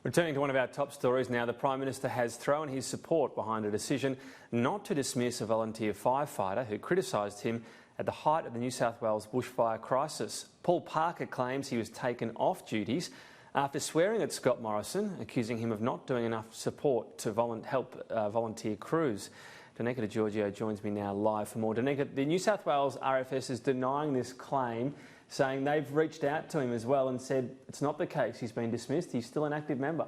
Returning to one of our top stories now, the Prime Minister has thrown his support behind a decision not to dismiss a volunteer firefighter who criticised him at the height of the New South Wales bushfire crisis. Paul Parker claims he was taken off duties after swearing at Scott Morrison, accusing him of not doing enough support to help volunteer crews. Danica DiGiorgio joins me now live for more. Danica, the New South Wales RFS is denying this claim, saying they've reached out to him as well and said it's not the case. He's been dismissed. He's still an active member.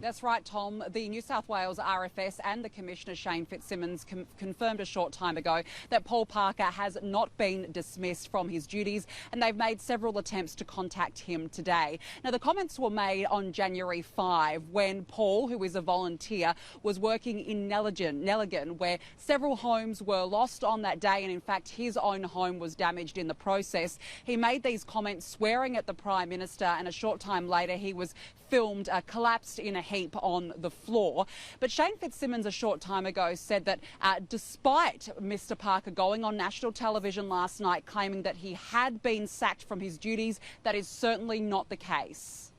That's right, Tom. The New South Wales RFS and the Commissioner Shane Fitzsimmons confirmed a short time ago that Paul Parker has not been dismissed from his duties, and they've made several attempts to contact him today. Now, the comments were made on January 5 when Paul, who is a volunteer, was working in Nelligan, where several homes were lost on that day, and in fact his own home was damaged in the process. He made these comments swearing at the Prime Minister, and a short time later he was filmed collapsed in a heap on the floor. But Shane Fitzsimmons a short time ago said that despite Mr Parker going on national television last night claiming that he had been sacked from his duties, that is certainly not the case.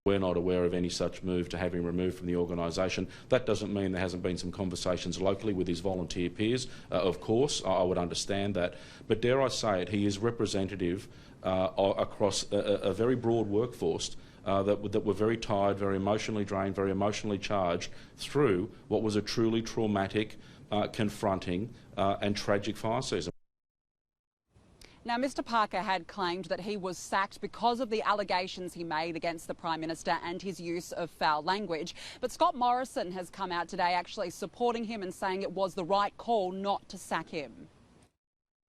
We're not aware of any such move to have him removed from the organisation. That doesn't mean there hasn't been some conversations locally with his volunteer peers. Of course, I would understand that. But dare I say it, he is representative across a very broad workforce that were very tired, very emotionally drained, very emotionally charged through what was a truly traumatic, confronting and tragic fire season. Now, Mr Parker had claimed that he was sacked because of the allegations he made against the Prime Minister and his use of foul language. But Scott Morrison has come out today actually supporting him and saying it was the right call not to sack him.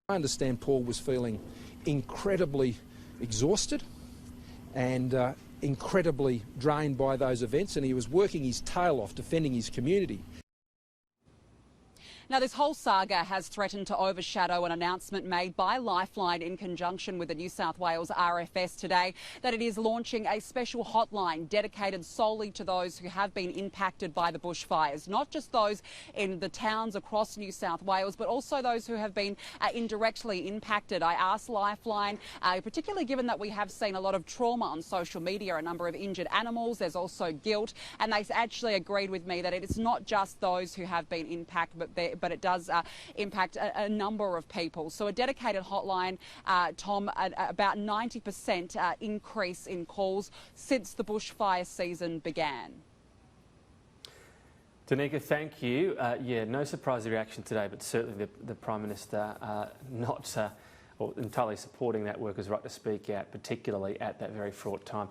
I understand Paul was feeling incredibly exhausted and incredibly drained by those events, and he was working his tail off defending his community. Now, this whole saga has threatened to overshadow an announcement made by Lifeline in conjunction with the New South Wales RFS today that it is launching a special hotline dedicated solely to those who have been impacted by the bushfires, not just those in the towns across New South Wales, but also those who have been indirectly impacted. I asked Lifeline, particularly given that we have seen a lot of trauma on social media, a number of injured animals, there's also guilt, and they actually agreed with me that it is not just those who have been impacted, but it does impact a number of people. So a dedicated hotline, Tom, about 90% increase in calls since the bushfire season began. Danica, thank you. Yeah, no surprise reaction today, but certainly the Prime Minister not entirely supporting that worker's right to speak out, particularly at that very fraught time.